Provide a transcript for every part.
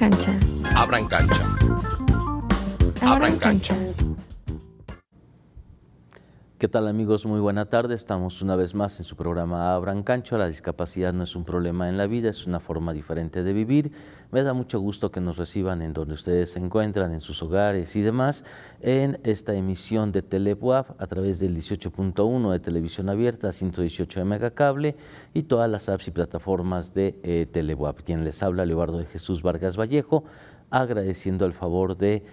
cancha. Abran cancha. Abran cancha. ¿Qué tal, amigos? Muy buena tarde. Estamos una vez más en su programa Abran Cancha. La discapacidad no es un problema en la vida, es una forma diferente de vivir. Me da mucho gusto que nos reciban en donde ustedes se encuentran, en sus hogares y demás, en esta emisión de TeleWAP a través del 18.1 de televisión abierta, 118 de Megacable y todas las apps y plataformas de TeleWAP. Quien les habla, Leobardo de Jesús Vargas Vallejo, agradeciendo el favor de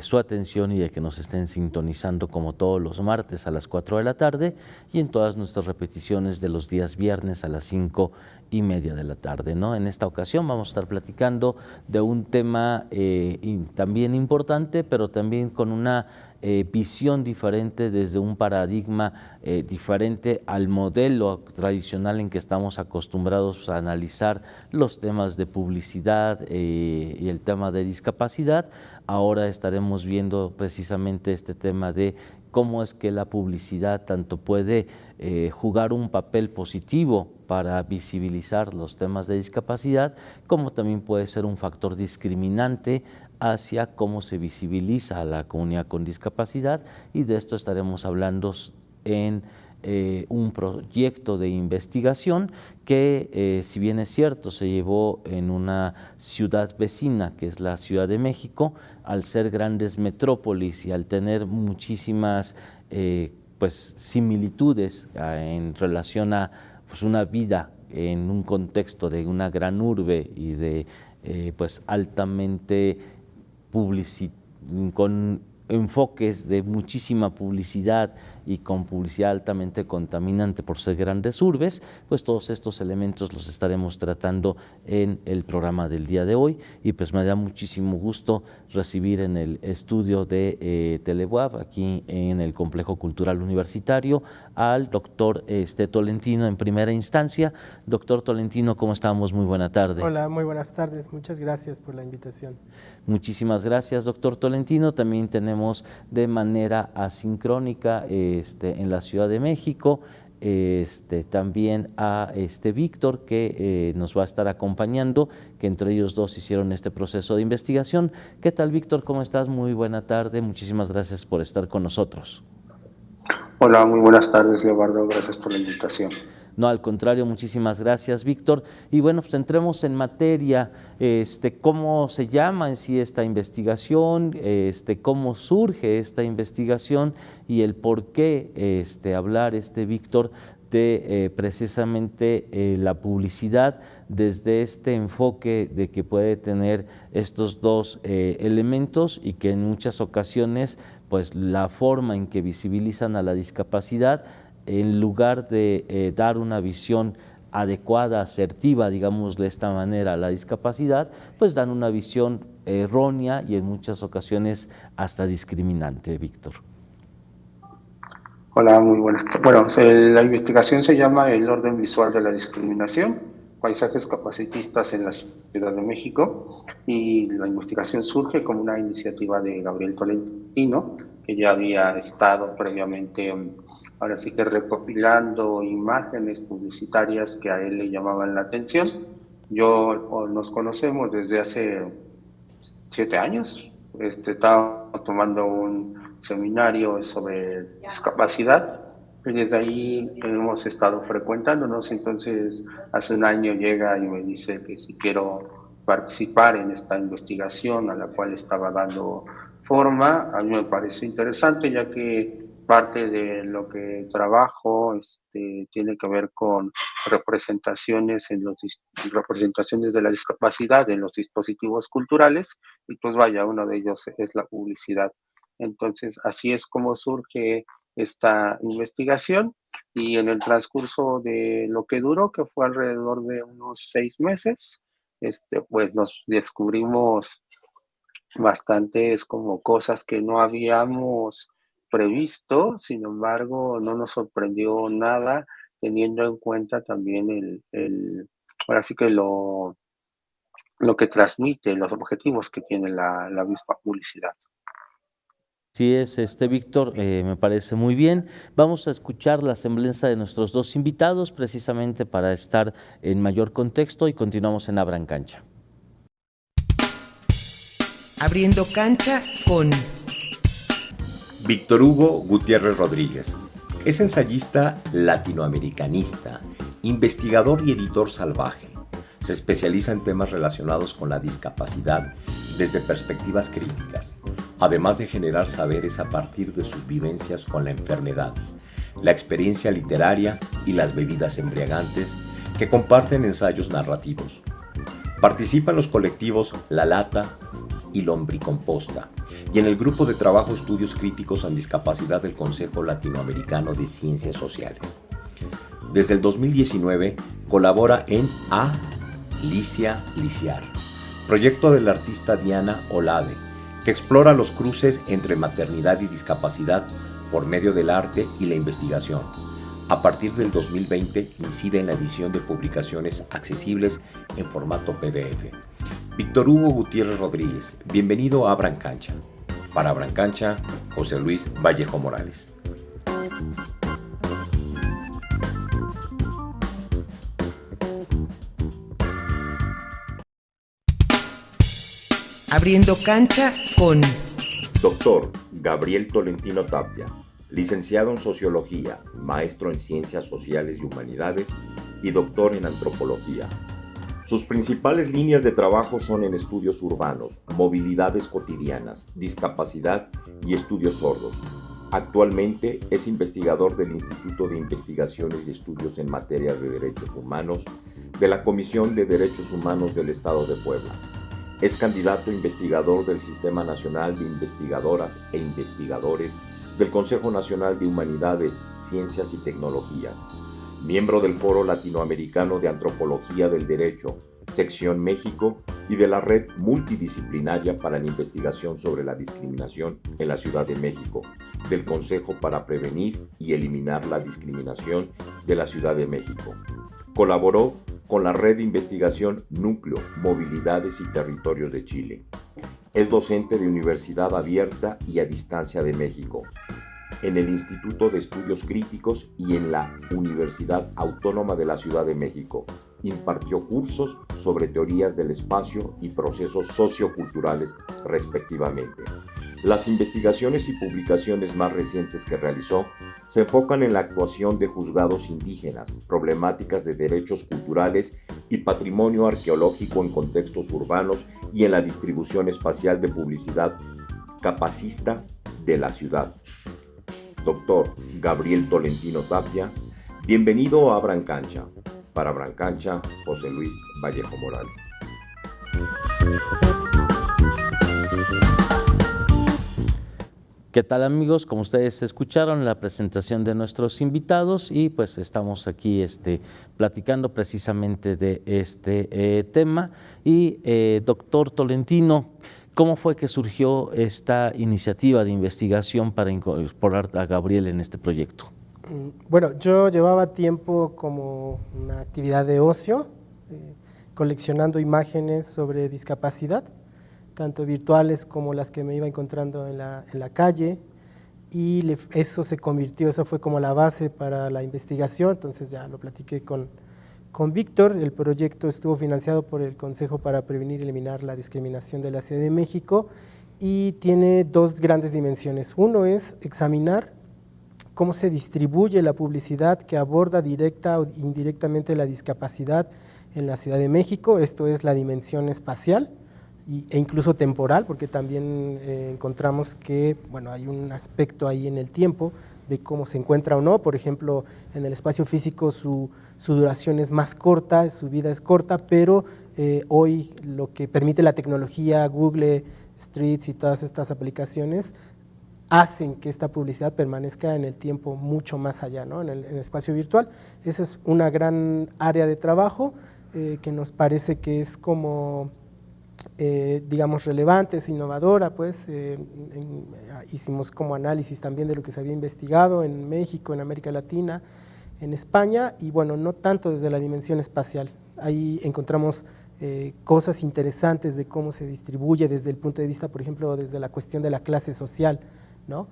su atención y de que nos estén sintonizando como todos los martes a las 4 de la tarde y en todas nuestras repeticiones de los días viernes a las 5:30 de la tarde, ¿no? En esta ocasión vamos a estar platicando de un tema también importante, pero también con una visión diferente, desde un paradigma diferente al modelo tradicional en que estamos acostumbrados a analizar los temas de publicidad y el tema de discapacidad. Ahora estaremos viendo precisamente este tema de cómo es que la publicidad tanto puede jugar un papel positivo para visibilizar los temas de discapacidad, como también puede ser un factor discriminante hacia cómo se visibiliza a la comunidad con discapacidad, y de esto estaremos hablando en un proyecto de investigación que, si bien es cierto, se llevó en una ciudad vecina, que es la Ciudad de México. Al ser grandes metrópolis y al tener muchísimas similitudes en relación a una vida en un contexto de una gran urbe y de altamente con enfoques de muchísima publicidad y con publicidad altamente contaminante por ser grandes urbes, pues todos estos elementos los estaremos tratando en el programa del día de hoy, y pues me da muchísimo gusto recibir en el estudio de TeleWAP, aquí en el Complejo Cultural Universitario, al doctor Tolentino en primera instancia. Doctor Tolentino, ¿cómo estamos? Muy buena tarde. Hola, muy buenas tardes. Muchas gracias por la invitación. Muchísimas gracias, doctor Tolentino. También tenemos de manera asincrónica en la Ciudad de México también a Víctor, que nos va a estar acompañando, que entre ellos dos hicieron este proceso de investigación. ¿Qué tal, Víctor? ¿Cómo estás? Muy buena tarde. Muchísimas gracias por estar con nosotros. Hola, muy buenas tardes, Leobardo. Gracias por la invitación. No, al contrario, muchísimas gracias, Víctor. Y bueno, pues entremos en materia. ¿Cómo se llama en sí esta investigación? ¿Cómo surge esta investigación? Y el por qué hablar, Víctor, de precisamente la publicidad desde este enfoque de que puede tener estos dos elementos, y que en muchas ocasiones, pues la forma en que visibilizan a la discapacidad, en lugar de dar una visión adecuada, asertiva, digamos de esta manera, a la discapacidad, pues dan una visión errónea y en muchas ocasiones hasta discriminante, Víctor. Hola, muy buenas tardes. Bueno, la investigación se llama El orden visual de la discriminación, paisajes capacitistas en la Ciudad de México, y la investigación surge como una iniciativa de Gabriel Tolentino, que ya había estado previamente, ahora sí que recopilando imágenes publicitarias que a él le llamaban la atención. Nos conocemos desde hace 7 años. Estábamos tomando un seminario sobre discapacidad y desde ahí hemos estado frecuentándonos. Entonces, hace un año llega y me dice que si quiero participar en esta investigación a la cual estaba dando forma. A mí me pareció interesante, ya que parte de lo que trabajo tiene que ver con representaciones representaciones de la discapacidad en los dispositivos culturales, y pues vaya, uno de ellos es la publicidad. Entonces, así es como surge esta investigación, y en el transcurso de lo que duró, que fue alrededor de unos 6 meses, pues nos descubrimos bastantes como cosas que no habíamos previsto. Sin embargo, no nos sorprendió nada, teniendo en cuenta también ahora sí que lo que transmite, los objetivos que tiene la misma publicidad. Sí es, Víctor, me parece muy bien. Vamos a escuchar la semblanza de nuestros dos invitados, precisamente para estar en mayor contexto, y continuamos en Abran Cancha. Abriendo cancha con Víctor Hugo Gutiérrez Rodríguez. Es ensayista latinoamericanista, investigador y editor salvaje. Se especializa en temas relacionados con la discapacidad desde perspectivas críticas, además de generar saberes a partir de sus vivencias con la enfermedad, la experiencia literaria y las bebidas embriagantes que comparten ensayos narrativos. Participa en los colectivos La Lata y Lombricomposta y en el grupo de trabajo Estudios Críticos en Discapacidad del Consejo Latinoamericano de Ciencias Sociales. Desde el 2019 colabora en Alicia Liciar, proyecto de la artista Diana Olade, que explora los cruces entre maternidad y discapacidad por medio del arte y la investigación. A partir del 2020 incide en la edición de publicaciones accesibles en formato PDF. Víctor Hugo Gutiérrez Rodríguez, bienvenido a Abran Cancha. Para Abran Cancha, José Luis Vallejo Morales. Abriendo cancha con Doctor Gabriel Tolentino Tapia, licenciado en Sociología, maestro en Ciencias Sociales y Humanidades y doctor en Antropología. Sus principales líneas de trabajo son en estudios urbanos, movilidades cotidianas, discapacidad y estudios sordos. Actualmente es investigador del Instituto de Investigaciones y Estudios en Materia de Derechos Humanos de la Comisión de Derechos Humanos del Estado de Puebla. Es candidato investigador del Sistema Nacional de Investigadoras e Investigadores del Consejo Nacional de Humanidades, Ciencias y Tecnologías, miembro del Foro Latinoamericano de Antropología del Derecho, Sección México, y de la Red Multidisciplinaria para la Investigación sobre la Discriminación en la Ciudad de México, del Consejo para Prevenir y Eliminar la Discriminación de la Ciudad de México. Colaboró con la Red de Investigación Núcleo, Movilidades y Territorios de Chile. Es docente de Universidad Abierta y a Distancia de México, en el Instituto de Estudios Críticos y en la Universidad Autónoma de la Ciudad de México. Impartió cursos sobre teorías del espacio y procesos socioculturales, respectivamente. Las investigaciones y publicaciones más recientes que realizó se enfocan en la actuación de juzgados indígenas, problemáticas de derechos culturales y patrimonio arqueológico en contextos urbanos y en la distribución espacial de publicidad capacista de la ciudad. Doctor Gabriel Tolentino Tapia, bienvenido a Abran Cancha. Para Abran Cancha, José Luis Vallejo Morales. ¿Qué tal, amigos? Como ustedes escucharon la presentación de nuestros invitados y pues estamos aquí platicando precisamente de este tema. Y doctor Tolentino, ¿cómo fue que surgió esta iniciativa de investigación para incorporar a Gabriel en este proyecto? Bueno, yo llevaba tiempo como una actividad de ocio, coleccionando imágenes sobre discapacidad, tanto virtuales como las que me iba encontrando en la calle, y eso se convirtió, esa fue como la base para la investigación. Entonces ya lo platiqué con Víctor. El proyecto estuvo financiado por el Consejo para Prevenir y Eliminar la Discriminación de la Ciudad de México y tiene dos grandes dimensiones. Uno es examinar cómo se distribuye la publicidad que aborda directa o indirectamente la discapacidad en la Ciudad de México. Esto es la dimensión espacial e incluso temporal, porque también encontramos que hay un aspecto ahí en el tiempo de cómo se encuentra o no. Por ejemplo, en el espacio físico su duración es más corta, su vida es corta, pero hoy lo que permite la tecnología, Google Streets y todas estas aplicaciones, hacen que esta publicidad permanezca en el tiempo mucho más allá, ¿no? en el espacio virtual. Esa es una gran área de trabajo que nos parece que es como, digamos, relevante, es innovadora, pues hicimos como análisis también de lo que se había investigado en México, en América Latina, en España, y no tanto desde la dimensión espacial. Ahí encontramos cosas interesantes de cómo se distribuye desde el punto de vista, por ejemplo, desde la cuestión de la clase social, ¿no?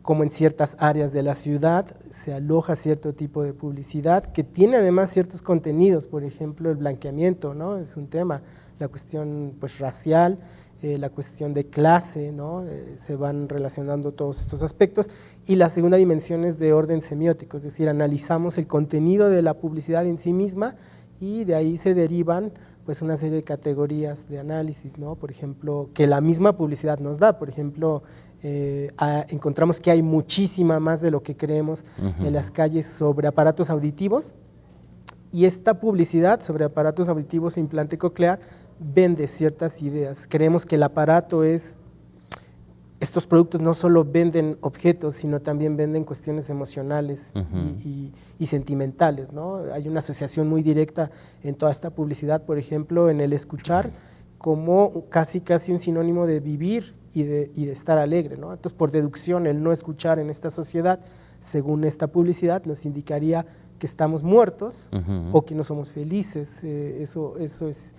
Como en ciertas áreas de la ciudad se aloja cierto tipo de publicidad que tiene además ciertos contenidos, por ejemplo el blanqueamiento, ¿no? Es un tema, la cuestión pues racial, la cuestión de clase, ¿no? Se van relacionando todos estos aspectos. Y la segunda dimensión es de orden semiótico, es decir, analizamos el contenido de la publicidad en sí misma y de ahí se derivan pues una serie de categorías de análisis, ¿no? Por ejemplo, que la misma publicidad nos da. Por ejemplo, encontramos que hay muchísima más de lo que creemos en las calles sobre aparatos auditivos, y esta publicidad sobre aparatos auditivos o implante coclear vende ciertas ideas. Creemos que el aparato es, estos productos no solo venden objetos, sino también venden cuestiones emocionales y sentimentales, ¿no? Hay una asociación muy directa en toda esta publicidad, por ejemplo, en el escuchar, como casi un sinónimo de vivir y de estar alegre, ¿no? Entonces, por deducción, el no escuchar en esta sociedad, según esta publicidad, nos indicaría que estamos muertos o que no somos felices. Eso es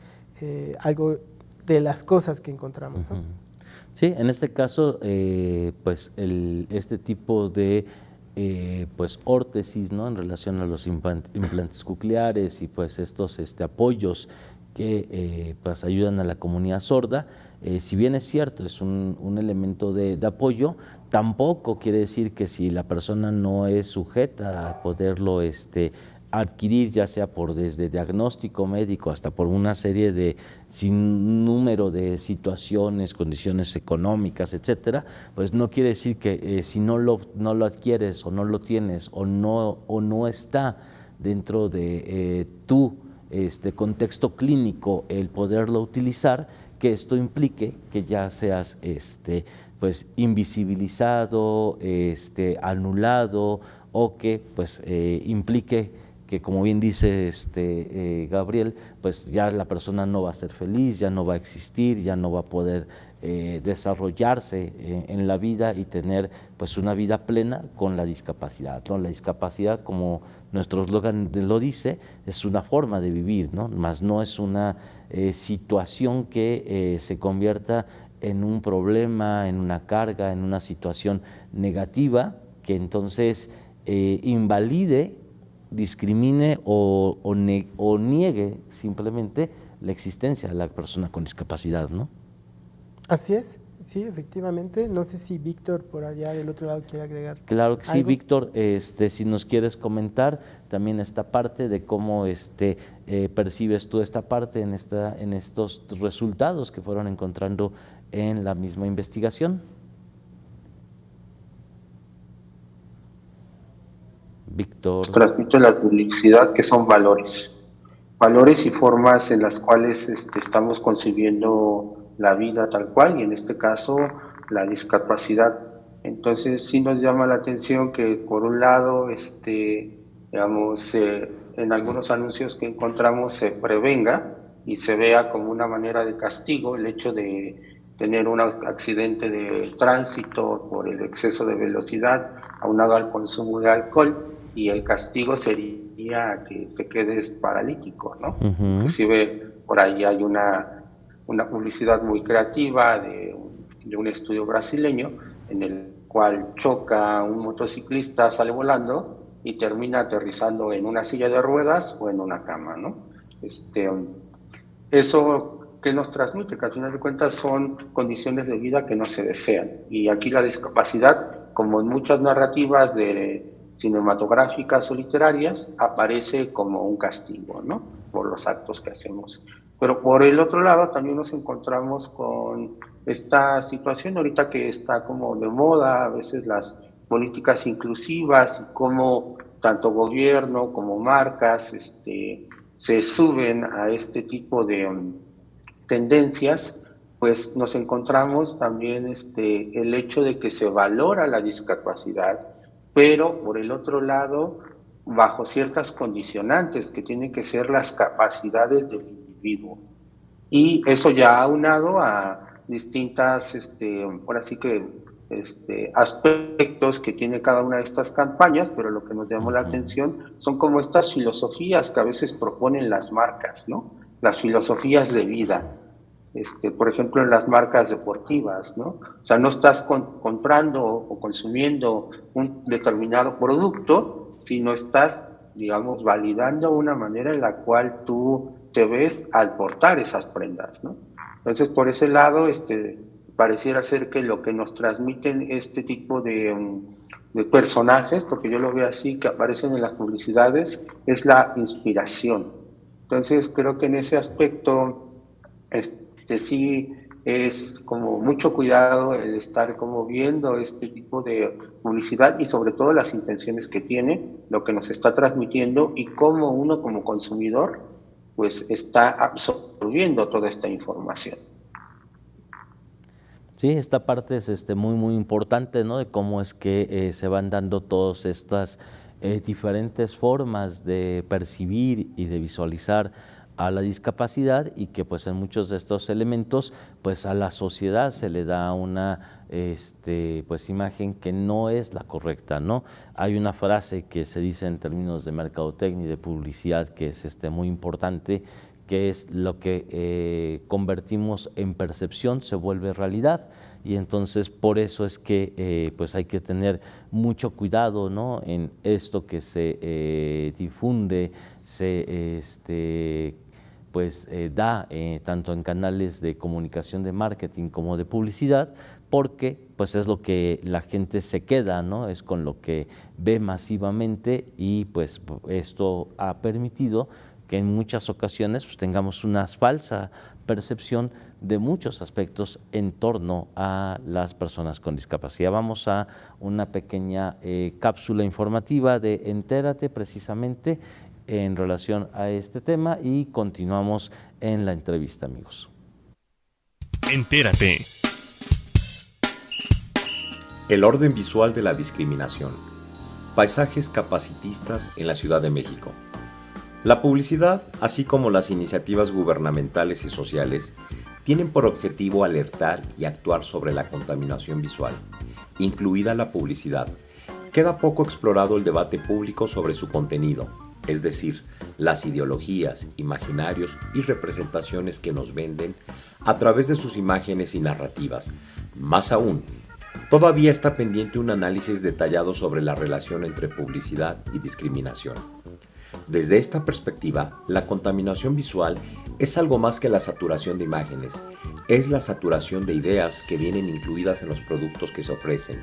algo de las cosas que encontramos, ¿no? Sí, en este caso, pues este tipo de pues órtesis, ¿no? En relación a los implantes cocleares y pues estos apoyos que pues ayudan a la comunidad sorda, si bien es cierto, es un elemento de apoyo, tampoco quiere decir que si la persona no es sujeta a poderlo adquirir, ya sea por desde diagnóstico médico hasta por una serie de sinnúmero de situaciones, condiciones económicas, etcétera, pues no quiere decir que si no lo adquieres o no lo tienes o no está dentro de tu contexto clínico el poderlo utilizar, que esto implique que ya seas pues invisibilizado, anulado, o que pues implique que, como bien dice Gabriel, pues ya la persona no va a ser feliz, ya no va a existir, ya no va a poder desarrollarse en la vida y tener pues una vida plena con la discapacidad, ¿no? La discapacidad, como nuestro eslogan lo dice, es una forma de vivir, ¿no? Más no es una situación que se convierta en un problema, en una carga, en una situación negativa, que entonces invalide, discrimine o niegue simplemente la existencia de la persona con discapacidad, ¿no? Así es, sí, efectivamente. No sé si Víctor por allá del otro lado quiere agregar. Claro que sí, ¿algo? Víctor, si nos quieres comentar también esta parte de cómo percibes tú esta parte en estos resultados que fueron encontrando en la misma investigación. Víctor. Transmite la publicidad, que son valores y formas en las cuales estamos concibiendo la vida tal cual, y en este caso la discapacidad. Entonces sí nos llama la atención que por un lado, digamos, en algunos anuncios que encontramos se prevenga y se vea como una manera de castigo el hecho de tener un accidente de tránsito por el exceso de velocidad aunado al consumo de alcohol, y el castigo sería que te quedes paralítico, ¿no? Inclusive por ahí hay una publicidad muy creativa de un estudio brasileño en el cual choca un motociclista, sale volando y termina aterrizando en una silla de ruedas o en una cama, ¿no? Eso que nos transmite, que al final de cuentas son condiciones de vida que no se desean. Y aquí la discapacidad, como en muchas narrativas cinematográficas o literarias, aparece como un castigo, ¿no? Por los actos que hacemos. Pero por el otro lado también nos encontramos con esta situación ahorita que está como de moda, a veces las políticas inclusivas, y cómo tanto gobierno como marcas se suben a este tipo de tendencias. Pues nos encontramos también el hecho de que se valora la discapacidad, pero por el otro lado, bajo ciertas condicionantes que tienen que ser las capacidades del individuo. Y eso ya aunado a distintas, ahora sí que aspectos que tiene cada una de estas campañas, pero lo que nos llamó la atención son como estas filosofías que a veces proponen las marcas, ¿no? Las filosofías de vida. Por ejemplo, en las marcas deportivas, ¿no? O sea, no estás comprando o consumiendo un determinado producto, sino estás, digamos, validando una manera en la cual tú te ves al portar esas prendas, ¿no? Entonces, por ese lado, pareciera ser que lo que nos transmiten este tipo de personajes, porque yo lo veo así, que aparecen en las publicidades, es la inspiración. Entonces, creo que en ese aspecto, sí es como mucho cuidado el estar como viendo este tipo de publicidad y sobre todo las intenciones que tiene, lo que nos está transmitiendo y cómo uno como consumidor pues está absorbiendo toda esta información. Sí, esta parte es muy, muy importante, ¿no? De cómo es que se van dando todas estas diferentes formas de percibir y de visualizar a la discapacidad y que pues en muchos de estos elementos pues a la sociedad se le da una pues imagen que no es la correcta, ¿no? Hay una frase que se dice en términos de mercadotecnia y de publicidad que es muy importante, que es lo que convertimos en percepción se vuelve realidad, y entonces por eso es que pues hay que tener mucho cuidado, ¿no? En esto que se difunde, se pues da tanto en canales de comunicación de marketing como de publicidad, porque pues es lo que la gente se queda, ¿no? Es con lo que ve masivamente, y pues esto ha permitido que en muchas ocasiones pues, tengamos una falsa percepción de muchos aspectos en torno a las personas con discapacidad. Vamos a una pequeña cápsula informativa de Entérate, precisamente en relación a este tema, y continuamos en la entrevista, amigos. Entérate. El orden visual de la discriminación. Paisajes capacitistas en la Ciudad de México. La publicidad, así como las iniciativas gubernamentales y sociales, tienen por objetivo alertar y actuar sobre la contaminación visual, incluida la publicidad. Queda poco explorado el debate público sobre su contenido, es decir, las ideologías, imaginarios y representaciones que nos venden a través de sus imágenes y narrativas. Más aún, todavía está pendiente un análisis detallado sobre la relación entre publicidad y discriminación. Desde esta perspectiva, la contaminación visual es algo más que la saturación de imágenes, es la saturación de ideas que vienen incluidas en los productos que se ofrecen.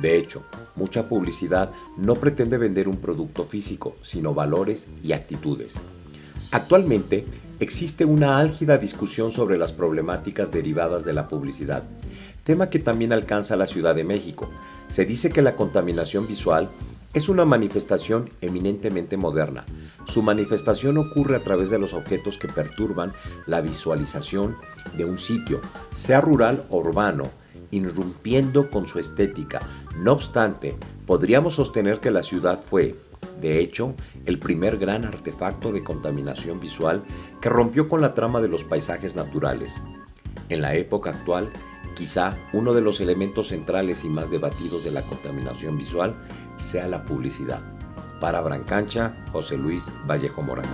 De hecho, mucha publicidad no pretende vender un producto físico, sino valores y actitudes. Actualmente, existe una álgida discusión sobre las problemáticas derivadas de la publicidad, tema que también alcanza la Ciudad de México. Se dice que la contaminación visual es una manifestación eminentemente moderna. Su manifestación ocurre a través de los objetos que perturban la visualización de un sitio, sea rural o urbano, irrumpiendo con su estética. No obstante, podríamos sostener que la ciudad fue, de hecho, el primer gran artefacto de contaminación visual que rompió con la trama de los paisajes naturales. En la época actual, quizá uno de los elementos centrales y más debatidos de la contaminación visual sea la publicidad. Para Abrancancha, José Luis Vallejo Morales.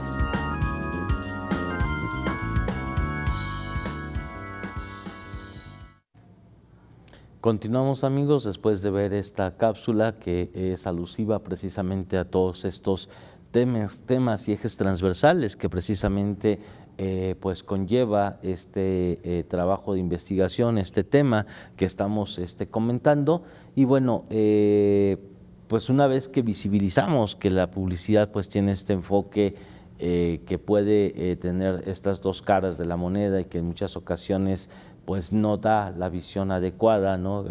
Continuamos, amigos, después de ver esta cápsula que es alusiva precisamente a todos estos temas y ejes transversales que precisamente pues conlleva este trabajo de investigación, este tema que estamos comentando. Y bueno, pues una vez que visibilizamos que la publicidad pues tiene este enfoque que puede tener estas dos caras de la moneda y que en muchas ocasiones pues no da la visión adecuada, ¿no?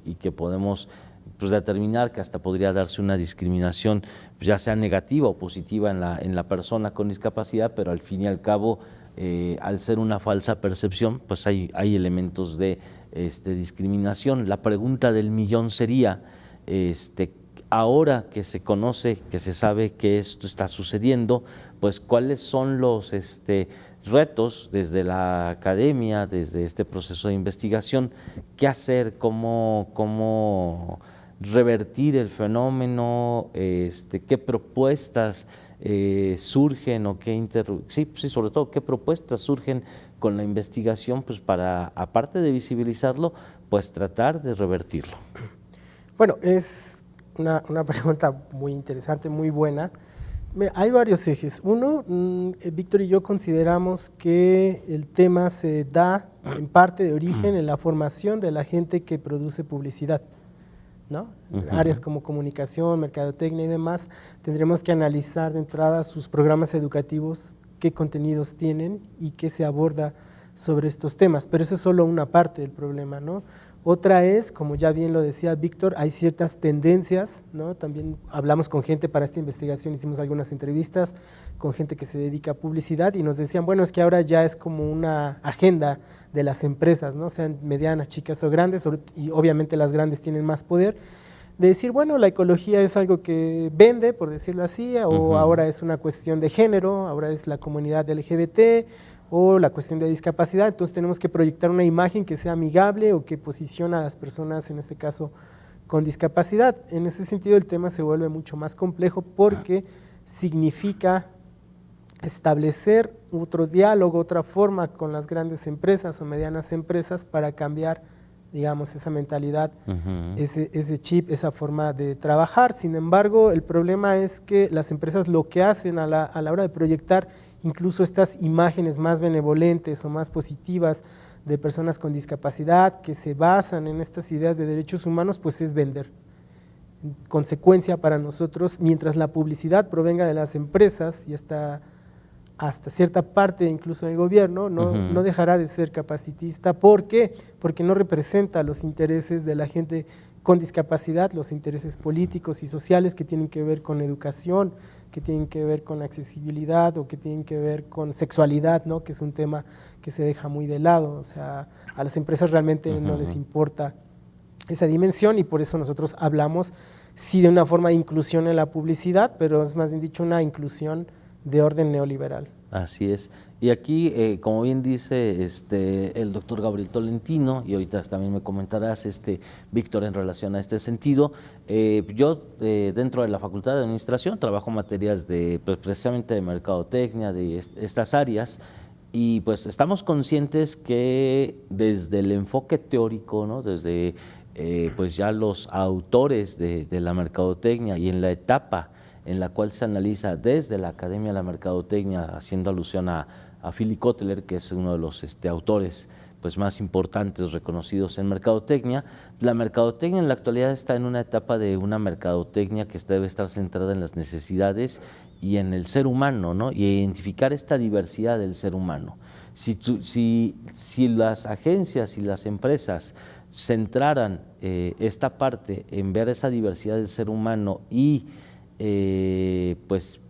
Y que podemos pues determinar que hasta podría darse una discriminación, ya sea negativa o positiva en la persona con discapacidad, pero al fin y al cabo, al ser una falsa percepción, pues hay elementos de discriminación. La pregunta del millón sería, ahora que se conoce, que se sabe que esto está sucediendo, pues cuáles son los retos desde la academia, desde este proceso de investigación, qué hacer, cómo revertir el fenómeno, qué propuestas surgen o sobre todo qué propuestas surgen con la investigación, pues para, aparte de visibilizarlo, pues tratar de revertirlo. Bueno, es una pregunta muy interesante, muy buena. Hay varios ejes. Uno, Víctor y yo consideramos que el tema se da en parte de origen en la formación de la gente que produce publicidad, ¿no? Áreas como comunicación, mercadotecnia y demás, tendremos que analizar de entrada sus programas educativos, qué contenidos tienen y qué se aborda sobre estos temas, pero eso es solo una parte del problema, ¿no? Otra es, como ya bien lo decía Víctor, hay ciertas tendencias, ¿no? También hablamos con gente para esta investigación, hicimos algunas entrevistas con gente que se dedica a publicidad y nos decían, bueno, es que ahora ya es como una agenda de las empresas, ¿no? Sean medianas, chicas o grandes, y obviamente las grandes tienen más poder, de decir, bueno, la ecología es algo que vende, por decirlo así, o ahora es una cuestión de género, ahora es la comunidad LGBT, o la cuestión de discapacidad, entonces tenemos que proyectar una imagen que sea amigable o que posiciona a las personas, en este caso, con discapacidad. En ese sentido el tema se vuelve mucho más complejo porque significa establecer otro diálogo, otra forma con las grandes empresas o medianas empresas para cambiar, digamos, esa mentalidad, ese chip, esa forma de trabajar. Sin embargo, el problema es que las empresas lo que hacen a la hora de proyectar incluso estas imágenes más benevolentes o más positivas de personas con discapacidad que se basan en estas ideas de derechos humanos, pues es vender. En consecuencia para nosotros, mientras la publicidad provenga de las empresas y hasta cierta parte incluso del gobierno, no dejará de ser capacitista. ¿Por qué? Porque no representa los intereses de la gente con discapacidad, los intereses políticos y sociales que tienen que ver con educación, que tienen que ver con accesibilidad o que tienen que ver con sexualidad, ¿no? Que es un tema que se deja muy de lado. O sea, a las empresas realmente no les importa esa dimensión y por eso nosotros hablamos sí de una forma de inclusión en la publicidad, pero es más bien dicho una inclusión de orden neoliberal. Así es. Y aquí, como bien dice el doctor Gabriel Tolentino, y ahorita también me comentarás, Víctor, en relación a este sentido, yo dentro de la Facultad de Administración trabajo materias pues, precisamente de mercadotecnia, de estas áreas, y pues estamos conscientes que desde el enfoque teórico, ¿no? Desde pues ya los autores de la mercadotecnia y en la etapa en la cual se analiza desde la Academia de la Mercadotecnia, haciendo alusión a Philip Kotler, que es uno de los autores pues, más importantes reconocidos en mercadotecnia. La mercadotecnia en la actualidad está en una etapa de una mercadotecnia que debe estar centrada en las necesidades y en el ser humano, ¿no? Y identificar esta diversidad del ser humano. Si las agencias y las empresas centraran esta parte en ver esa diversidad del ser humano y pues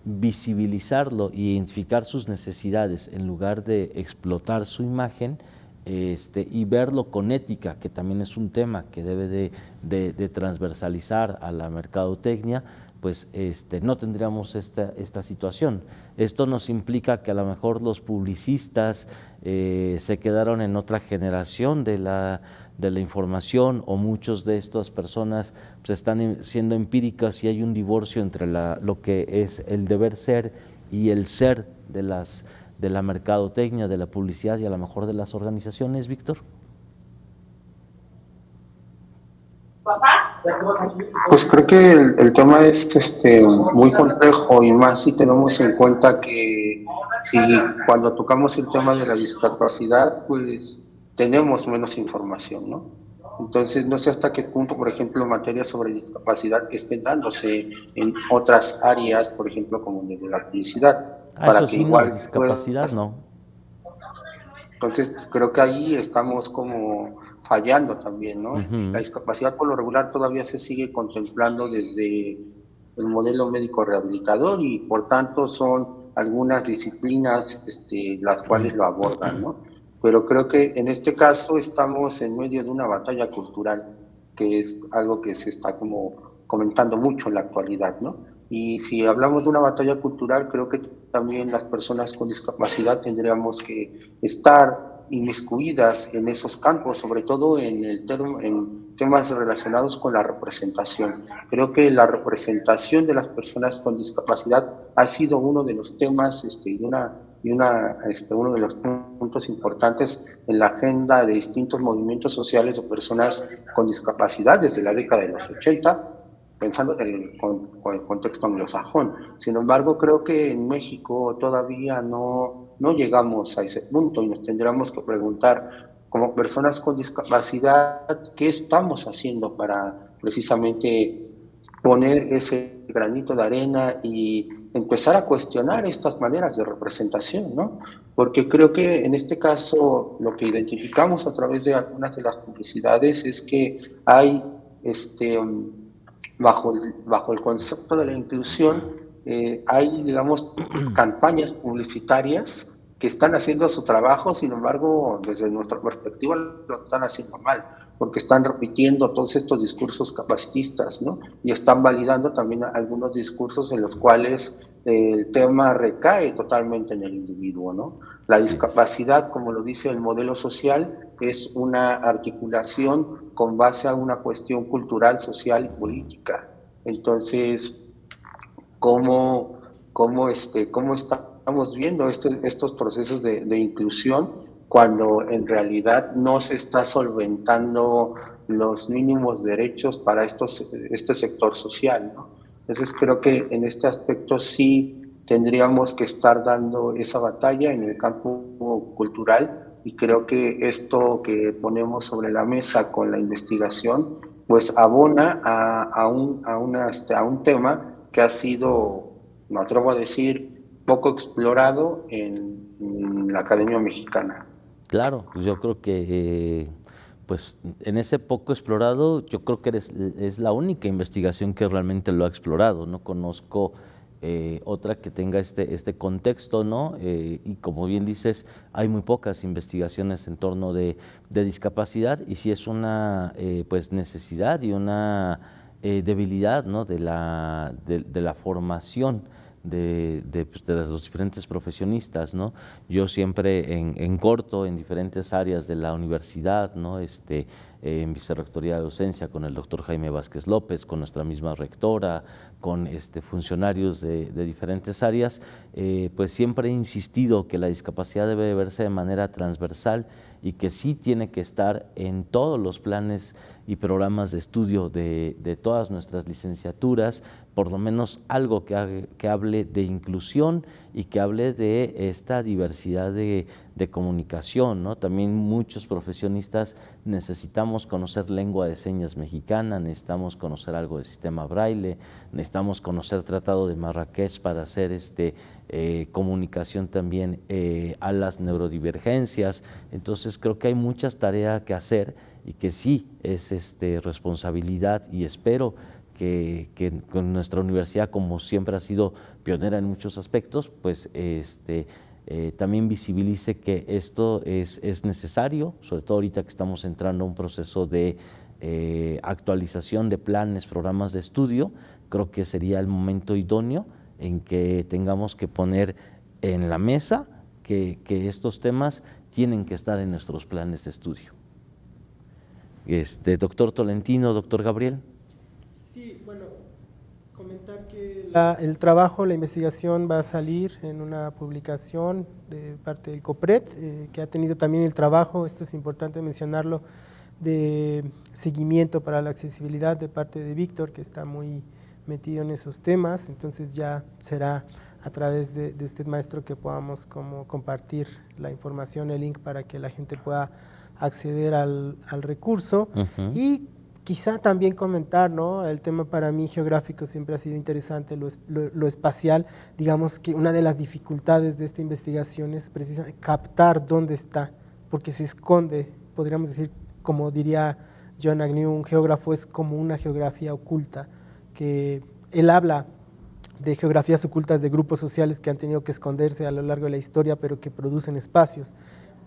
visibilizarlo e identificar sus necesidades en lugar de explotar su imagen y verlo con ética, que también es un tema que debe de transversalizar a la mercadotecnia, pues no tendríamos esta situación. Esto nos implica que a lo mejor los publicistas se quedaron en otra generación de la información, o muchos de estas personas pues, están siendo empíricas y hay un divorcio entre lo que es el deber ser y el ser de la mercadotecnia, de la publicidad y a lo mejor de las organizaciones, Víctor. Pues creo que el tema es muy complejo y más si tenemos en cuenta que si cuando tocamos el tema de la discapacidad, pues tenemos menos información, ¿no? Entonces, no sé hasta qué punto, por ejemplo, materias sobre discapacidad estén dándose en otras áreas, por ejemplo, como de la publicidad. Para eso que sí, igual, no, discapacidad pues, no. Entonces, creo que ahí estamos como fallando también, ¿no? La discapacidad por lo regular todavía se sigue contemplando desde el modelo médico rehabilitador y por tanto son algunas disciplinas las cuales lo abordan, ¿no? Pero creo que en este caso estamos en medio de una batalla cultural, que es algo que se está como comentando mucho en la actualidad, ¿no? Y si hablamos de una batalla cultural, creo que también las personas con discapacidad tendríamos que estar inmiscuidas en esos campos, sobre todo en temas relacionados con la representación. Creo que la representación de las personas con discapacidad ha sido uno de los temas uno de los puntos importantes en la agenda de distintos movimientos sociales de personas con discapacidad desde la década de los 80, pensando en el contexto anglosajón. Sin embargo, creo que en México todavía no no llegamos a ese punto y nos tendríamos que preguntar, como personas con discapacidad, ¿qué estamos haciendo para precisamente poner ese granito de arena y empezar a cuestionar estas maneras de representación, ¿no? Porque creo que en este caso lo que identificamos a través de algunas de las publicidades es que hay, bajo el concepto de la inclusión, hay, digamos, campañas publicitarias que están haciendo su trabajo, sin embargo, desde nuestra perspectiva lo están haciendo mal, porque están repitiendo todos estos discursos capacitistas, ¿no? Y están validando también algunos discursos en los cuales el tema recae totalmente en el individuo, ¿no? La discapacidad, como lo dice el modelo social, es una articulación con base a una cuestión cultural, social y política. Entonces, ¿cómo estamos viendo estos procesos de inclusión cuando en realidad no se está solventando los mínimos derechos para este sector social, ¿no? Entonces creo que en este aspecto sí tendríamos que estar dando esa batalla en el campo cultural, y creo que esto que ponemos sobre la mesa con la investigación pues abona a un tema que ha sido, me atrevo a decir, poco explorado en la Academia Mexicana. Claro, yo creo que pues en ese poco explorado, yo creo que es la única investigación que realmente lo ha explorado. No conozco otra que tenga este contexto, ¿no? Y como bien dices, hay muy pocas investigaciones en torno de discapacidad, y sí es una pues necesidad y una debilidad, ¿no? de la formación de los diferentes profesionistas, ¿no? Yo siempre en corto, en diferentes áreas de la universidad, ¿no? En vicerrectoría de docencia con el doctor Jaime Vázquez López, con nuestra misma rectora, con funcionarios de diferentes áreas, pues siempre he insistido que la discapacidad debe verse de manera transversal y que sí tiene que estar en todos los planes y programas de estudio de todas nuestras licenciaturas, por lo menos algo que hable de inclusión y que hable de esta diversidad de comunicación, ¿no? También muchos profesionistas necesitamos conocer lengua de señas mexicana, necesitamos conocer algo del sistema braille, necesitamos conocer Tratado de Marrakech para hacer comunicación también a las neurodivergencias. Entonces creo que hay muchas tareas que hacer y que sí es responsabilidad, y espero que con nuestra universidad, como siempre ha sido pionera en muchos aspectos, pues también visibilice que esto es necesario, sobre todo ahorita que estamos entrando a un proceso de actualización de planes, programas de estudio. Creo que sería el momento idóneo en que tengamos que poner en la mesa que estos temas tienen que estar en nuestros planes de estudio. Doctor Tolentino, doctor Gabriel. Sí, bueno, comentar que el trabajo, la investigación va a salir en una publicación de parte del COPRED, que ha tenido también el trabajo, esto es importante mencionarlo, de seguimiento para la accesibilidad de parte de Víctor, que está muy metido en esos temas. Entonces ya será a través de usted, maestro, que podamos como compartir la información, el link, para que la gente pueda acceder al recurso. Y quizá también comentar, ¿no? El tema para mí geográfico siempre ha sido interesante, lo espacial. Digamos que una de las dificultades de esta investigación es precisamente captar dónde está, porque se esconde, podríamos decir, como diría John Agnew, un geógrafo es como una geografía oculta, que él habla de geografías ocultas de grupos sociales que han tenido que esconderse a lo largo de la historia, pero que producen espacios.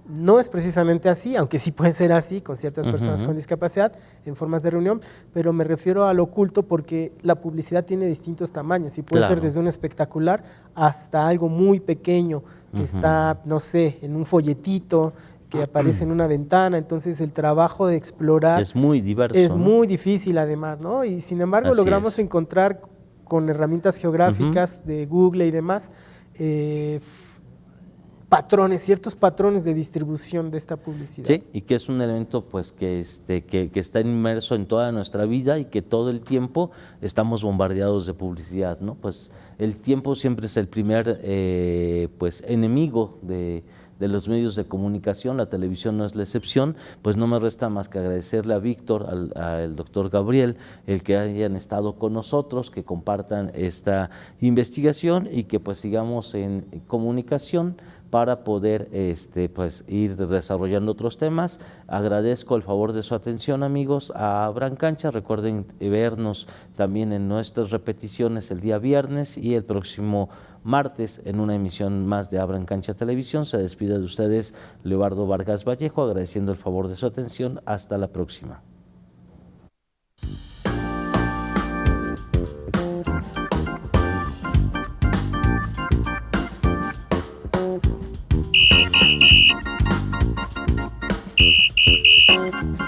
No es precisamente así, aunque sí puede ser así con ciertas personas con discapacidad en formas de reunión, pero me refiero al oculto porque la publicidad tiene distintos tamaños y puede ser desde un espectacular hasta algo muy pequeño que está, no sé, en un folletito que aparece en una ventana. Entonces el trabajo de explorar es muy diverso, es ¿no? muy difícil además, ¿no? Y sin embargo Así logramos es. encontrar con herramientas geográficas de Google y demás, patrones, ciertos patrones de distribución de esta publicidad. Sí, y que es un elemento pues que está inmerso en toda nuestra vida y que todo el tiempo estamos bombardeados de publicidad, ¿no? Pues el tiempo siempre es el primer pues enemigo de los medios de comunicación, la televisión no es la excepción. Pues no me resta más que agradecerle a Víctor, al doctor Gabriel, el que hayan estado con nosotros, que compartan esta investigación y que pues sigamos en comunicación para poder pues ir desarrollando otros temas. Agradezco el favor de su atención, amigos, a Abran Cancha. Recuerden vernos también en nuestras repeticiones el día viernes y el próximo martes en una emisión más de Abran Cancha Televisión. Se despide de ustedes Leobardo Vargas Vallejo, agradeciendo el favor de su atención. Hasta la próxima.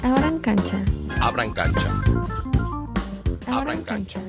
Abran cancha. Abran cancha. Abran cancha.